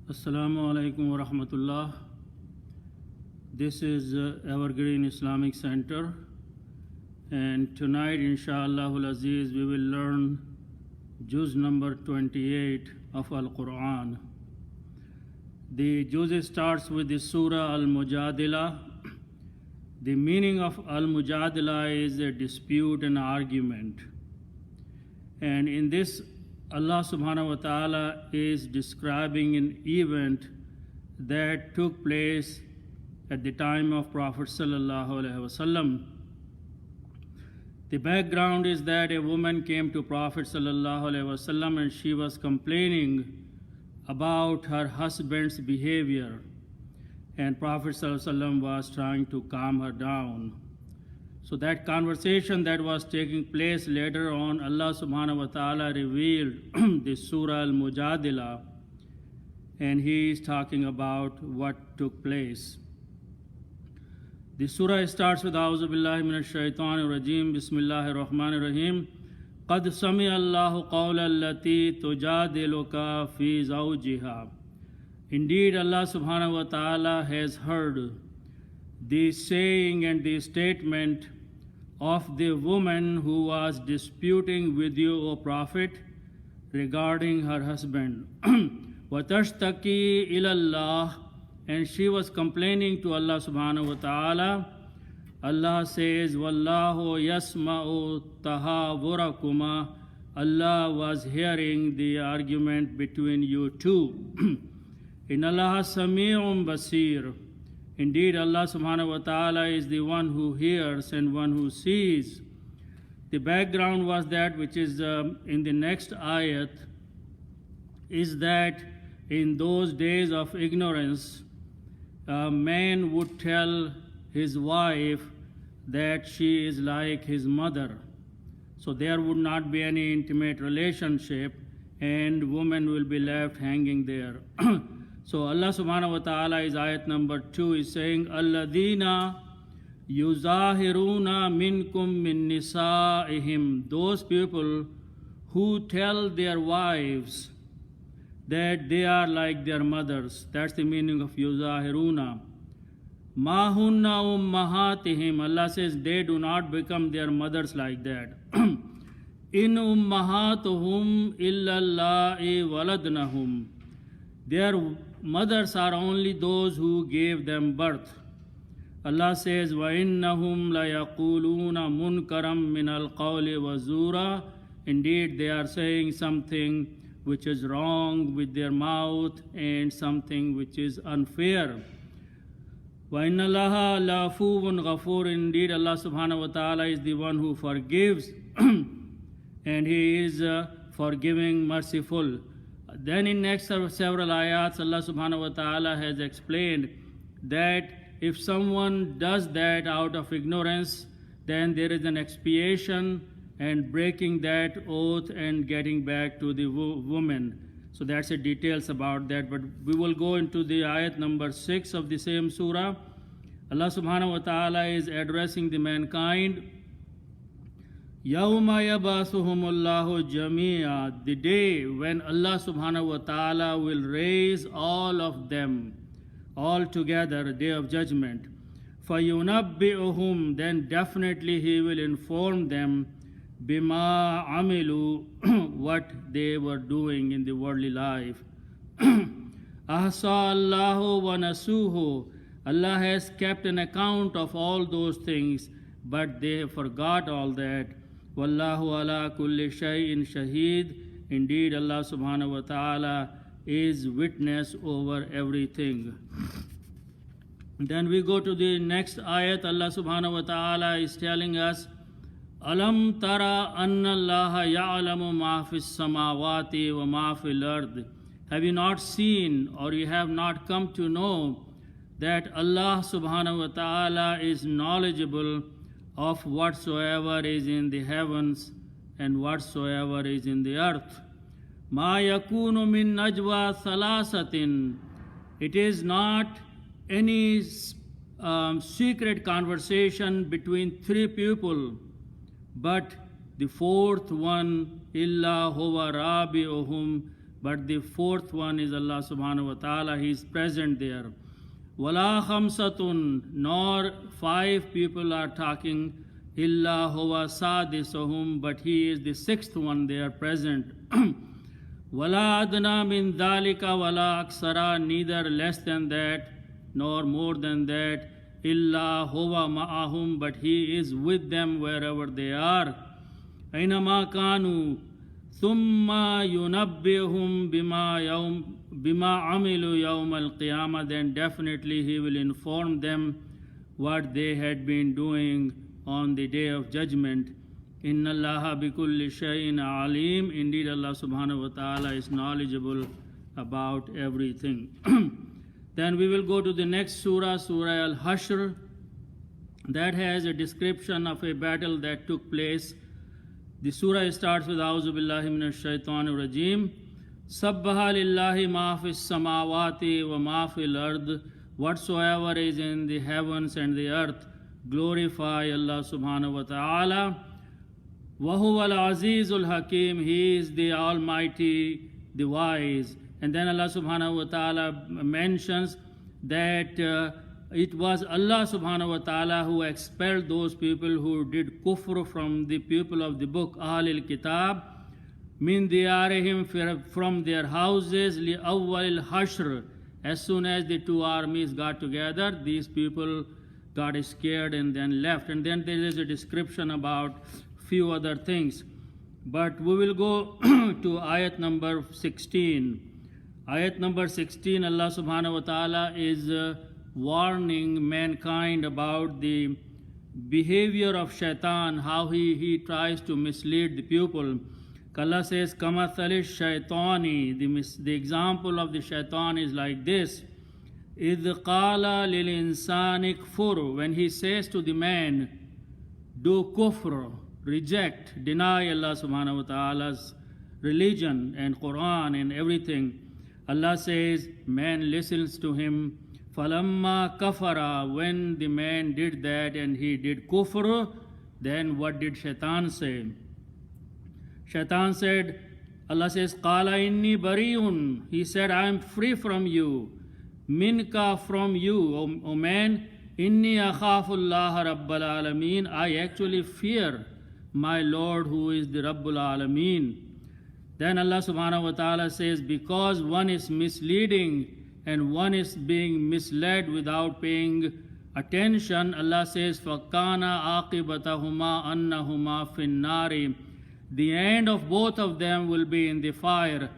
Assalamu alaikum wa rahmatullah. This is Evergreen Islamic Center, and tonight, inshallah aziz, we will learn juz number 28 of Al-Quran. The juz starts with the surah Al-Mujadila. The meaning of Al-Mujadila is a dispute and argument. And in this, Allah subhanahu wa ta'ala is describing an event that took place at the time of Prophet sallallahu alaihi wasallam. The background is that a woman came to Prophet sallallahu alaihi wasallam and she was complaining about her husband's behavior, and Prophet sallallahu alaihi wasallam was trying to calm her down. So that conversation that was taking place later on, Allah subhanahu wa ta'ala revealed the Surah Al-Mujadila, and he is talking about what took place. The surah starts with A'udhu billahi minash shaitanir rajim, Bismillahir Rahmanir Rahim. قَدْ سَمِعَ اللَّهُ قَوْلَ الَّتِي تُجَادِلُكَ فِي زَوْجِهَا. Indeed, Allah subhanahu wa ta'ala has heard the saying and the statement of the woman who was disputing with you, O Prophet, regarding her husband. وَتَشْتَكِي إِلَى اللَّهِ, and she was complaining to Allah subhanahu wa ta'ala. Allah says, وَاللَّهُ يَسْمَعُ تَهَاوُرَكُمَا. Allah was hearing the argument between you two. إِنَّ اللَّهَ سَمِيعٌ بَصِيرٌ. Indeed, Allah subhanahu wa ta'ala is the one who hears and one who sees. The background was that, which is in the next ayat, is that in those days of ignorance, a man would tell his wife that she is like his mother. So there would not be any intimate relationship, and woman will be left hanging there. So Allah subhanahu wa ta'ala is ayat number 2 is saying, Alladina yuzahiruna minkum min nisa'ihim. Those people who tell their wives that they are like their mothers. That's the meaning of yuzahiruna. Ma hunna ummahatihim. Allah says they do not become their mothers like that. In ummahatuhum illa Allahi waladnahum. Their mothers are only those who gave them birth. Allah says, وَإِنَّهُمْ لَيَقُولُونَ مُنْكَرًا مِنَ الْقَوْلِ وَزُورًا. Indeed, they are saying something which is wrong with their mouth and something which is unfair. وَإِنَّ اللَّهَ لَعَفُوٌّ غَفُورٌ. Indeed, Allah subhanahu wa ta'ala is the one who forgives and He is forgiving, merciful. Then in next several ayats, Allah subhanahu wa ta'ala has explained that if someone does that out of ignorance, then there is an expiation and breaking that oath and getting back to the woman. So that's the details about that. But we will go into the ayat number 6 of the same surah. Allah subhanahu wa ta'ala is addressing the mankind. Yawma yabasuhumullahu jamia, the day when Allah subhanahu wa ta'ala will raise all of them all together, day of judgment. Fayunabbi'uhum, then definitely He will inform them bima amilu, what they were doing in the worldly life. Ahsa Allahu wa nasuhu, Allah has kept an account of all those things, but they forgot all that. Wallahu ala kulli shay'in shaheed. Indeed, Allah subhanahu wa ta'ala is witness over everything. Then we go to the next ayat. Allah subhanahu wa ta'ala is telling us, Alam tara anna allaha ya'lamu ma fis samawati wa ma fil ard. Have you not seen, or you have not come to know, that Allah subhanahu wa ta'ala is knowledgeable of whatsoever is in the heavens and whatsoever is in the earth. Ma yakunu min najwa thalathatin. It is not any secret conversation between three people, but the fourth one, illa huwa rabi'uhum, but the fourth one is Allah subhanahu wa ta'ala. He is present there. Wala khamsatun, nor 5 people are talking, illa huwa sadisuhum, but he is the 6th one, they are present. Wala adna min dhalika wala aksara, neither less than that nor more than that, illa huwa ma'ahum, but he is with them wherever they are. Aynama kanu thumma yunabbihum bima amilu yawm al-qiyamah, then definitely he will inform them what they had been doing on the day of judgment. Inna Allaha bikulli shay'in alim, indeed Allah subhanahu wa ta'ala is knowledgeable about everything. Then we will go to the next surah, Surah Al-Hashr. That has a description of a battle that took place. The surah starts with A'udhu billahi minash shaitanir rajim. Sabbaha lillahi ma fis samawati wa ma fil ard. Whatsoever is in the heavens and the earth, glorify Allah subhanahu wa ta'ala. Wa huwa al-azizul hakim. He is the almighty, the wise. And then Allah subhanahu wa ta'ala mentions that it was Allah subhanahu wa ta'ala who expelled those people who did kufr from the people of the book, Ahlul Kitab, min diyarihim, from their houses, li awwal al-hashr. As soon as the 2 armies got together, these people got scared and then left. And then there is a description about few other things. But we will go to ayat number 16. Ayat number 16, Allah subhanahu wa ta'ala is warning mankind about the behavior of shaitan, how he tries to mislead the people. Allah says, Kamathalish shaitani, the example of the shaitan is like this. Idh qala lil insani kfur, when he says to the man, do kufr, reject, deny Allah subhanahu wa ta'ala's religion and Quran and everything. Allah says, man listens to him. Falamma kafara, when the man did that and he did kufr, then what did shaitan say? Shaitan said, Allah says, Qala inni bari'un, he said, I am free from you. Minka, from you, O man, inni akhafullaha rabbal alameen, I actually fear my Lord who is the Rabbul Alameen. Then Allah subhanahu wa ta'ala says, because one is misleading and one is being misled without paying attention, Allah says, فَكَانَ عَاقِبَتَهُمَا أَنَّهُمَا فِي النَّارِ, the end of both of them will be in the fire.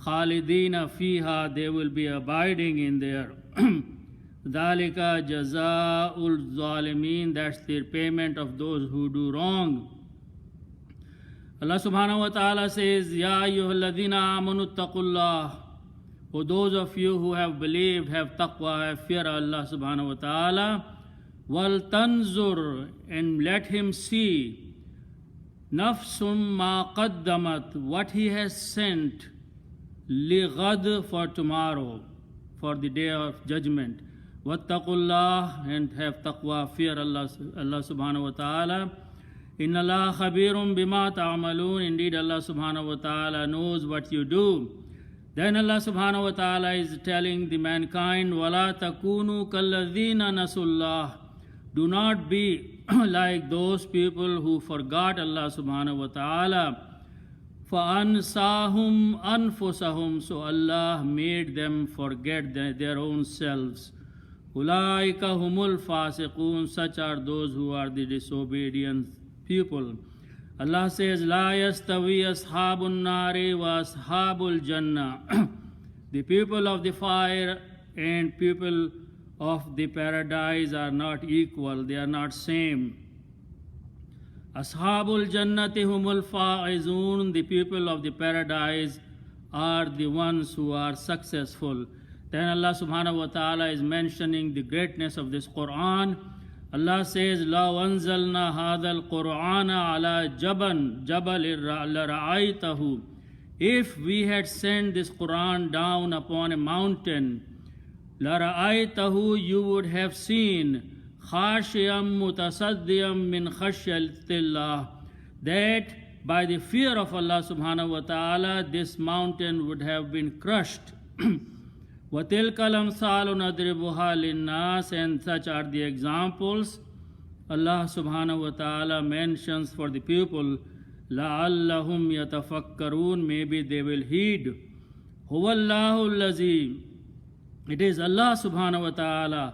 خَالِدِينَ فِيهَا, they will be abiding in there. ذَلِكَ جَزَاءُ الظَّالِمِينَ, that's the payment of those who do wrong. Allah subhanahu wa ta'ala says, Ya ayyuhalladhina amanu taqullah, for those of you who have believed, have taqwa, have fear Allah subhanahu wa ta'ala, wal tanzur, and let him see, nafsum ma qaddamat, what he has sent, li ghad, for tomorrow, for the day of judgment. Wattaqullah, and have taqwa, fear Allah subhanahu wa ta'ala. Inna Allah khabirun bima ta'amalun, indeed Allah subhanahu wa ta'ala knows what you do. Then Allah subhanahu wa ta'ala is telling the mankind, wala takunu kalladhina nasullah, do not be like those people who forgot Allah subhanahu wa ta'ala. فَأَنْسَاهُمْ أَنفُسَهُمْ, so Allah made them forget their own selves. أُولَٰئِكَ هُمُ الْفَاسِقُونَ, such are those who are the disobedient people. Allah says, La yastawi ashabun nari wa ashabul jannah. The people of the fire and people of the paradise are not equal, they are not same. Ashabul jannati humul faizun, the people of the paradise are the ones who are successful. Then Allah subhanahu wa ta'ala is mentioning the greatness of this Quran. Allah says, La anzalna hadha al-Qur'ana ala jabal la-ra'aytahu. If we had sent this Quran down upon a mountain, la-ra'aytahu, you would have seen, khashiyam mutasaddiyam min khashyatillah, that by the fear of Allah subhanahu wa ta'ala, this mountain would have been crushed. وَتِلْكَ الْأَمْثَالُ نَضْرِبُهَا لِلنَّاسِ, and such are the examples Allah subhanahu wa ta'ala mentions for the people. لَعَلَّهُمْ يَتَفَكَّرُونَ, maybe they will heed. هُوَ اللَّهُ الَّذِي, it is Allah subhanahu wa ta'ala.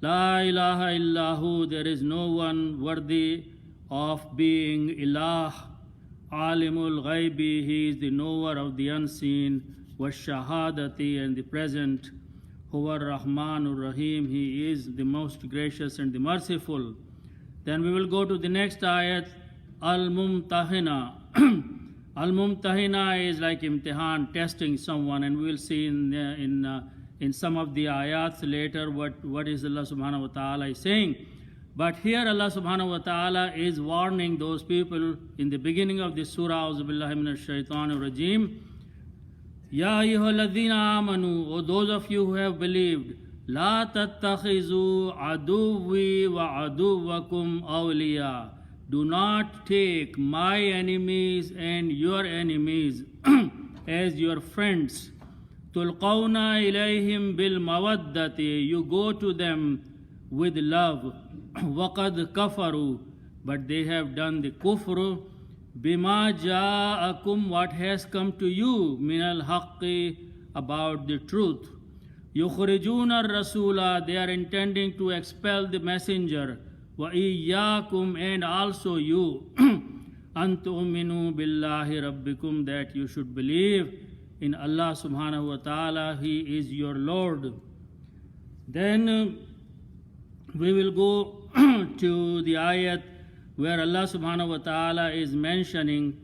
La ilaha illahu, there is no one worthy of being ilah. Alimul ghaibi, he is the knower of the unseen. Washahadati, and the present. Huwa rahmanur rahim, he is the most gracious and the merciful. Then we will go to the next ayat, al-mumtahina. Al-mumtahina is like imtihan, testing someone, and we will see in some of the ayats later what is Allah subhanahu wa ta'ala is saying. But here Allah subhanahu wa ta'ala is warning those people in the beginning of this surah, A'udhu billahi minash shaitanir rajeem. Ya ayyuhalladhina amanu, O those of you who have believed, La tattakhizu aduwwi wa aduwwakum awliya. Do not take my enemies and your enemies as your friends. Tulqawna ilayhim bil mawaddati, you go to them with love. Waqad kafaru, but they have done the kufr. Bima ja'akum, what has come to you, minal haqqi, about the truth. Yukhrijuna rasula, they are intending to expel the messenger. Wa iyyakum, and also you. Antu'minu billahi rabbikum, that you should believe in Allah subhanahu wa ta'ala, he is your Lord. Then we will go to the ayat where Allah subhanahu wa ta'ala is mentioning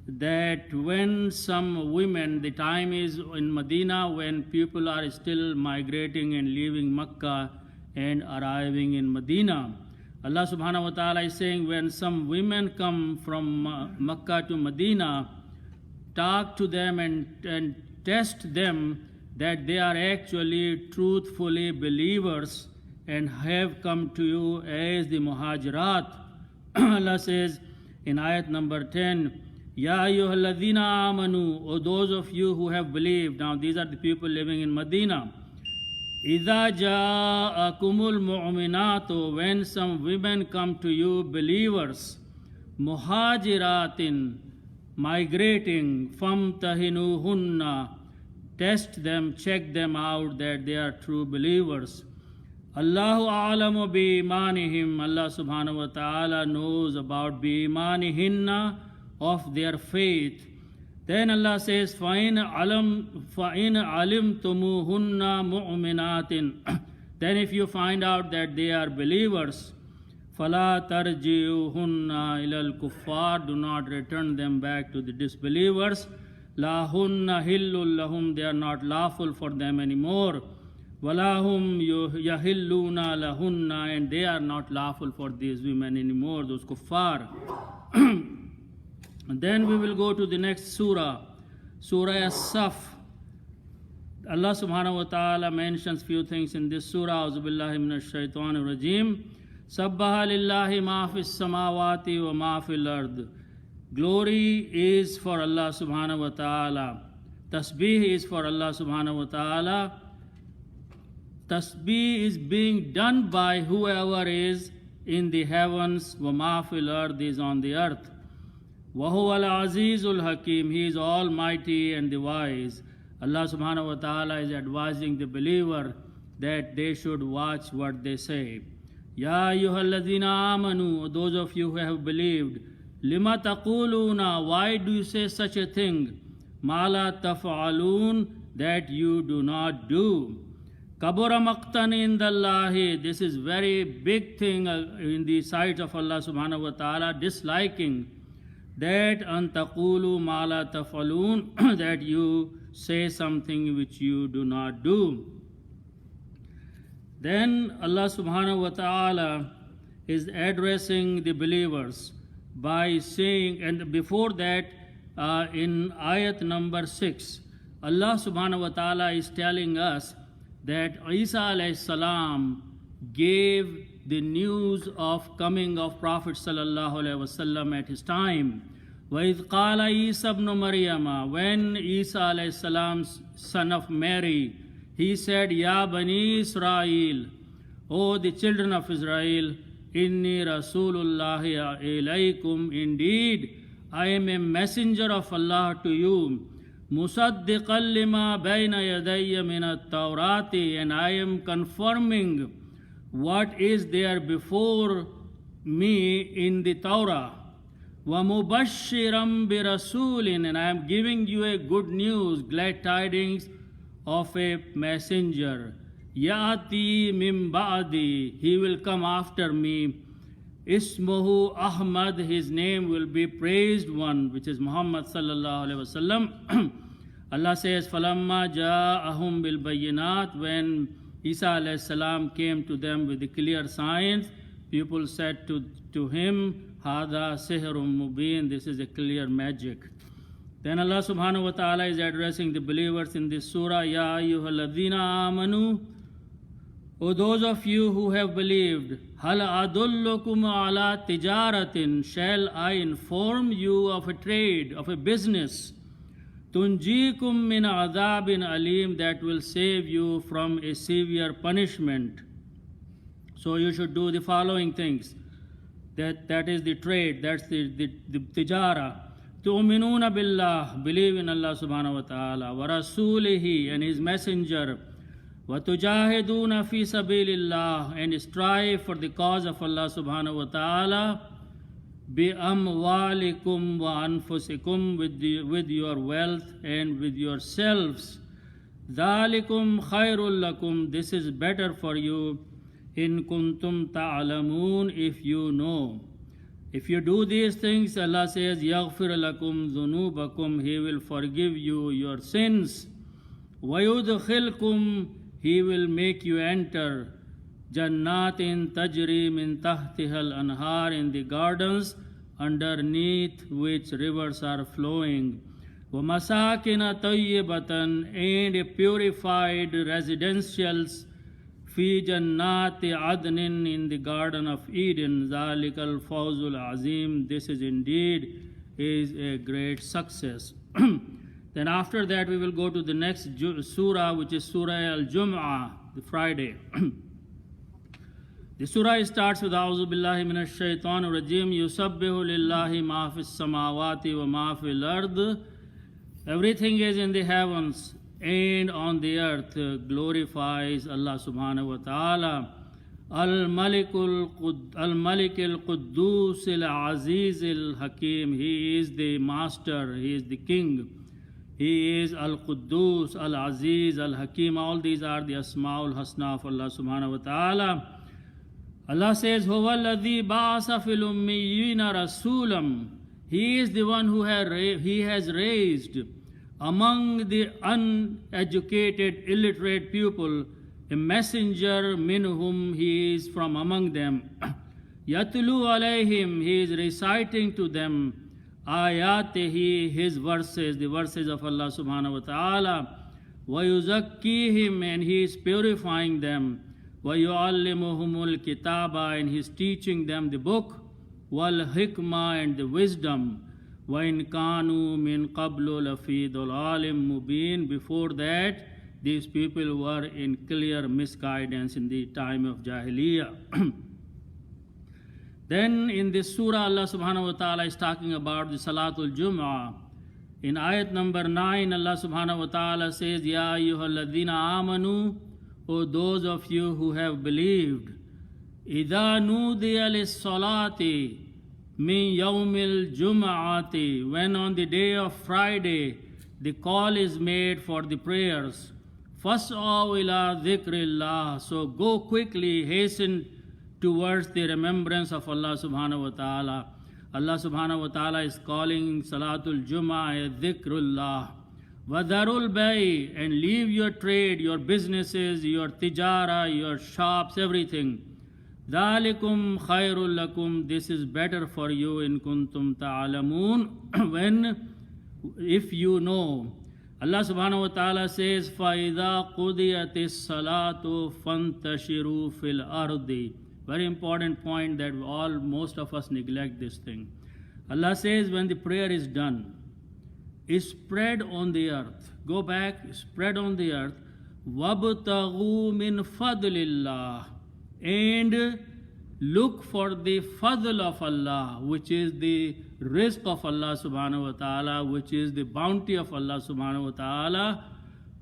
that when some women, the time is in Medina when people are still migrating and leaving Mecca and arriving in Medina. Allah subhanahu wa ta'ala is saying when some women come from Mecca to Medina, talk to them and test them that they are actually truthfully believers and have come to you as the muhajirat. Allah says in ayat number 10, Ya ayyuhalladhina amanu, O those of you who have believed. Now these are the people living in Medina. Idha ja'akumul mu'minatu, when some women come to you, believers, muhajiratin, migrating, famtahinuhunna, test them, check them out that they are true believers. Allahu a'lamu bi imanihim, Allah subhanahu wa ta'ala knows about bi imanihinna, of their faith. Then Allah says, فَإِنْ عَلِمْتُمُوهُنَّ مُؤْمِنَاتٍ, then if you find out that they are believers, فَلَا تَرْجِعُوهُنَّ إِلَى الْكُفَّارِ, do not return them back to the disbelievers. لَا هُنَّ هِلٌّ لَهُمْ, they are not lawful for them anymore. وَلَا هُمْ يَهِلُّونَ لَهُنَّ, and they are not lawful for these women anymore, those kuffar. And then we will go to the next surah, Surah As-Saf. Allah subhanahu wa ta'ala mentions few things in this surah. A'udhu billahi minash shaitanir rajeem. Sabbaha lillahi ma fis samawati wa ma fil ard. Glory is for Allah subhanahu wa ta'ala. Tasbih is for Allah subhanahu wa ta'ala. Tasbih is being done by whoever is in the heavens. Wa ma fil ard is on the earth. وَهُوَ الْعَزِيزُ الْحَكِيمُ, he is almighty and the wise. Allah subhanahu wa ta'ala is advising the believer that they should watch what they say. Ya ayyuhalladhina amanu, those of you who have believed, lima taquluna, why do you say such a thing? Ma la taf'alun, that you do not do. Kabura maqtan indallahi, this is very big thing in the sight of Allah subhanahu wa ta'ala, disliking that an taqulu ma la taf'alun, that you say something which you do not do. Then Allah subhanahu wa ta'ala is addressing the believers by saying, and before that in ayat number 6, Allah subhanahu wa ta'ala is telling us that Isa alayhi salam gave the news of coming of Prophet sallallahu alaihi wasallam at his time. وَإِذْ قَالَ عِيسَى ابْنُ مَرْيَمَ, when Isa alayhi salam, son of Mary, he said, Ya Bani Israel, O the children of Israel, Inni Rasulullahi ilaykum, indeed, I am a messenger of Allah to you. Musaddiqan lima bayna yadayya min at-Tawrati, and I am confirming what is there before me in the Torah. Wa mubashiram bi rasulin, and I am giving you a good news, glad tidings of a messenger. Ya'ati min ba'di, he will come after me. Ismuhu Ahmad, his name will be praised one, which is Muhammad sallallahu alaihi wasallam. Allah says, Falamma ja'ahum bil bayyinat, when Isa alayhi salam came to them with the clear signs, people said to him, Hada sihrun mubin, this is a clear magic. Then Allah subhanahu wa ta'ala is addressing the believers in this surah, Ya ayyuhalladhina amanu, O those of you who have believed, Hal adullukum ala tijaratin, shall I inform you of a trade, of a business, Tunjikum min adabin alim, that will save you from a severe punishment. So you should do the following things. That is the trade, that's the tijara. Tu'minuna billah, believe in Allah subhanahu wa ta'ala, wa rasulihi, and his messenger, wa tujahiduna fi sabilillah, and strive for the cause of Allah subhanahu wa ta'ala, bi amwalikum wa anfusikum, with your wealth and with yourselves. Dhalikum khairul lakum, this is better for you, in kuntum ta'alamun, if you know. If you do these things, Allah says, yaghfir lakum dhunubakum, he will forgive you your sins. Wa yudkhilkum, he will make you enter jannatin tajri min tahtiha al-anhar, in the gardens underneath which rivers are flowing. Wa masakina tayyibatan, and a purified residentials, fi jannati adnin, in the garden of Eden. Zalikal fawzul azim, this is indeed a great success. Then after that we will go to the next surah, which is Surah Al-Jum'ah, the Friday. The surah starts with A'udhu billahi minash shaitanir rajim, Yusabbihu lillahi ma fis samawati wa ma fil ard. Everything is in the heavens and on the earth glorifies Allah subhanahu wa ta'ala. Al-Malik al-Quddus al-Aziz al-Hakim, he is the master, he is the king. He is Al-Quddus, Al-Aziz, Al-Hakim. All these are the Asma'ul Hasna of Allah subhanahu wa ta'ala. Allah says, Huwa alladhi ba'asa fil ummiyina rasulam. He is the one who he has raised among the uneducated, illiterate people a messenger, minhum, he is from among them. Yatlu alayhim, he is reciting to them ayatihi, his verses, the verses of Allah subhanahu wa ta'ala. Wa yuzakkihim, and he is purifying them. Wa yu'allimuhumul kitaba, and he is teaching them the book. Wal hikmah, and the wisdom. Wa in kanu min qablu lafi dhalalim mubin, before that these people were in clear misguidance in the time of Jahiliyyah. Then in this surah, Allah subhanahu wa ta'ala is talking about the Salatul Jum'ah. In ayat number 9, Allah subhanahu wa ta'ala says, Ya ayyuhalladhina amanu, O those of you who have believed, Idha nudiya lis-salati min yawmil jum'ati, when on the day of Friday the call is made for the prayers, Fas'aw ila dhikrillah, so go quickly, hasten towards the remembrance of Allah subhanahu wa ta'ala. Allah subhanahu wa ta'ala is calling Salatul Jum'ah dhikrullah. Wadarul bay, and leave your trade, your businesses, your tijara, your shops, everything. Dhalikum khairul lakum, this is better for you in kuntum ta'alamun, if you know. Allah subhanahu wa ta'ala says, فَإِذَا قُضِيَتِ الصَّلَاةُ فَانْتَشِرُوا فِي الْأَرْضِ. Very important point that most of us neglect this thing. Allah says when the prayer is done, spread on the earth. Go back, spread on the earth. وَابْتَغُوا مِنْ فَضْلِ اللَّهِ, and look for the fadl of Allah, which is the rizq of Allah subhanahu wa ta'ala, which is the bounty of Allah subhanahu wa ta'ala.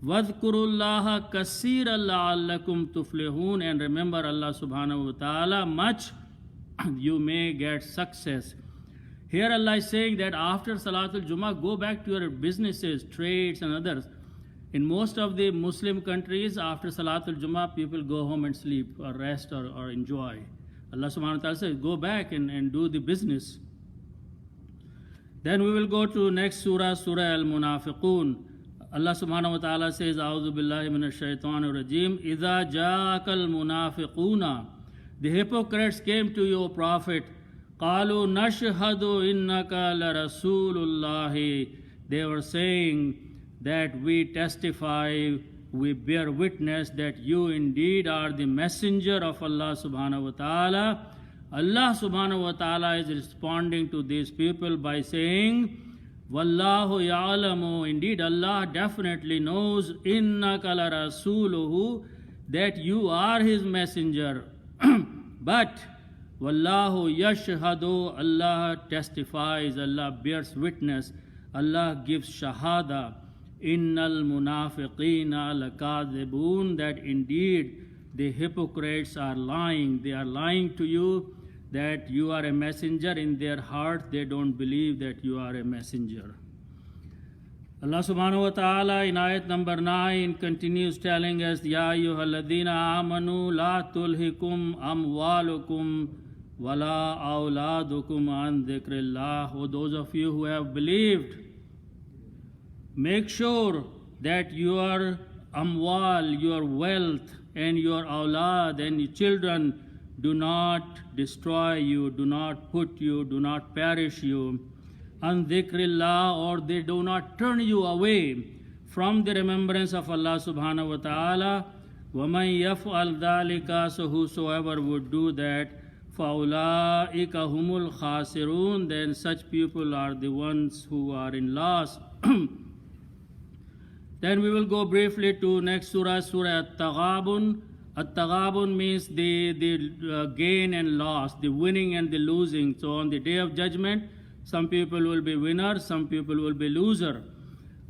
وَاذْكُرُوا اللَّهَ كَثِيرًا لَعَلَّكُمْ تُفْلِحُونَ, and remember Allah subhanahu wa ta'ala much, you may get success. Here Allah is saying that after Salatul Jummah, go back to your businesses, trades and others. In most of the Muslim countries, after Salatul Jummah, people go home and sleep or rest or enjoy. Allah subhanahu wa ta'ala says, go back and do the business. Then we will go to next surah, Surah Al-Munafiqun. Allah subhanahu wa ta'ala says, A'udhu billahi minash shaitanir rajim. Idha ja'akal munafiquna. The hypocrites came to you, O Prophet. Qalu nashhadu innaka la rasulullahi. They were saying that we testify, we bear witness that you indeed are the messenger of Allah subhanahu wa ta'ala. Allah subhanahu wa ta'ala is responding to these people by saying, Wallahu ya'lamu, indeed Allah definitely knows, innaka la rasuluhu, that you are his messenger. But Wallahu yashhadu, Allah testifies, Allah bears witness, Allah gives shahada. Innal munafiqina lakadibun, that indeed the hypocrites are lying. They are lying to you that you are a messenger. In their heart they don't believe that you are a messenger. Allah subhanahu wa ta'ala in ayat number 9 continues telling us, Ya ayyuhalladhina amanu la tulhikum amwalukum wala awladukum an dhikrillah. O those of you who have believed, make sure that your amwal, your wealth, and your awlad and your children do not destroy you, do not put you, do not perish you, an dhikrillah, or they do not turn you away from the remembrance of Allah subhanahu wa ta'ala. وَمَنْ يَفْعَلْ ذَلِكَ, so whosoever would do that, فَأُولَٰئِكَ هُمُ الْخَاسِرُونَ, then such people are the ones who are in loss. Then we will go briefly to next surah, Surah At-Taghabun. At-Taghabun means the gain and loss, the winning and the losing. So on the day of judgment, some people will be winners, some people will be loser.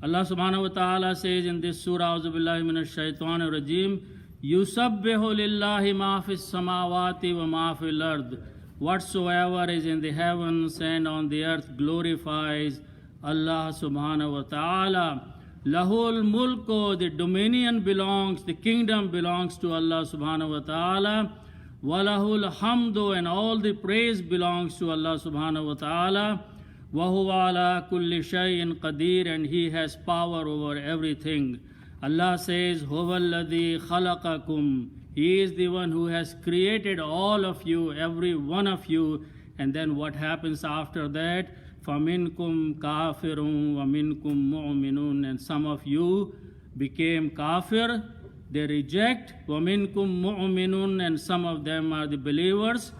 Allah subhanahu wa ta'ala says in this surah, A'udhu billahi minash shaitanir rajim, Yusabbihu lillahi ma fis samawati wa ma fil ard. Whatsoever is in the heavens and on the earth glorifies Allah subhanahu wa ta'ala. Lahul mulku, the dominion belongs, the kingdom belongs to Allah subhanahu wa ta'ala. Walahul hamdu, and all the praise belongs to Allah subhanahu wa ta'ala. Wa huwa ala kulli shay'in qadir, and he has power over everything. Allah says, Huwa alladhi khalaqakum, he is the one who has created all of you, every one of you. And then what happens after that? فَمِنْكُمْ كَافِرٌ وَمِنْكُمْ مُؤْمِنُونَ, and some of you became kafir, they reject. وَمِنْكُمْ مُؤْمِنُونَ, and some of them are the believers.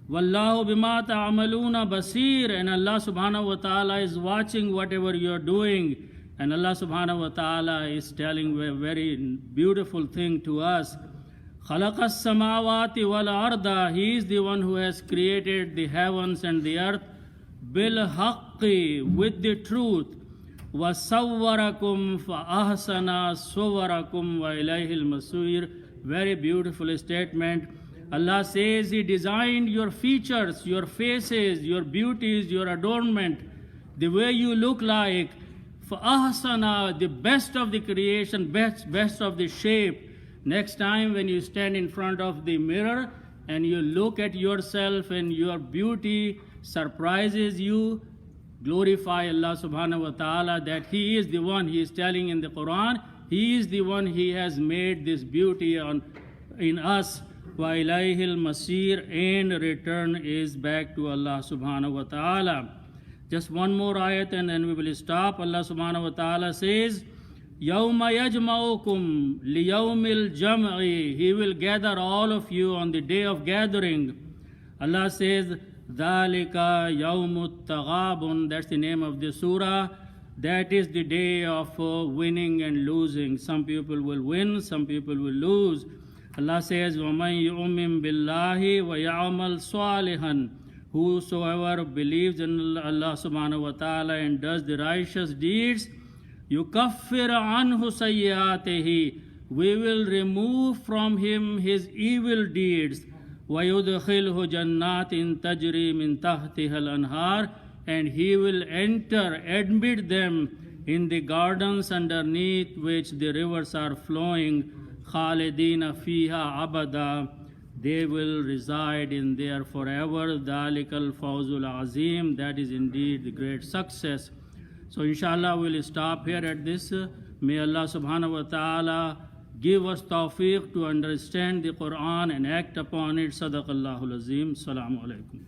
وَاللَّهُ بِمَا تَعْمَلُونَ بَصِيرٌ, and Allah subhanahu wa ta'ala is watching whatever you are doing. And Allah subhanahu wa ta'ala is telling a very beautiful thing to us. خَلَقَ السَّمَاوَاتِ وَالْأَرْضَ, he is the one who has created the heavens and the earth. بِالْحَقِّ, with the truth. وَصَوَّرَكُمْ فَأَحْسَنَ صُوَرَكُمْ وَإِلَيْهِ الْمَصِيرُ. Very beautiful statement. Allah says He designed your features, your faces, your beauties, your adornment, the way you look like. فَأَحْسَنَ, the best of the creation, best of the shape. Next time when you stand in front of the mirror and you look at yourself and your beauty surprises you, glorify Allah subhanahu wa ta'ala that He is the one, He is telling in the Quran, He is the one, He has made this beauty in us. وَإِلَيْهِ الْمَصِيرُ, and return is back to Allah subhanahu wa ta'ala. Just one more ayat and then we will stop. Allah subhanahu wa ta'ala says, يَوْمَ يَجْمَعُكُمْ لِيَوْمِ الْجَمْعِ, He will gather all of you on the day of gathering. Allah says, Dhalika Yawmut Taghabun, that's the name of the surah. That is the day of winning and losing. Some people will win, some people will lose. Allah says, وَمَنْ يُؤْمِن بِاللَّهِ وَيَعْمَلْ صَالِحًا. Whosoever believes in Allah subhanahu wa ta'ala and does the righteous deeds, يُكَفِّرَ عَنْهُ سَيِّئَاتِهِ. We will remove from him his evil deeds. وَيُدْخِلْهُ جَنَّاتٍ تَجْرِي مِنْ تَحْتِهَا الْأَنْهَارِ. And he will admit them in the gardens underneath which the rivers are flowing. خَالِدِينَ فِيهَا أَبَدًا. They will reside in there forever. ذَلِكَ الْفَوْزُ الْعَظِيمُ. That is indeed the great success. So inshallah we'll stop here at this. May Allah subhanahu wa ta'ala give us tawfiq to understand the Quran and act upon it. Sadaqallahul Azim. Assalamu alaikum.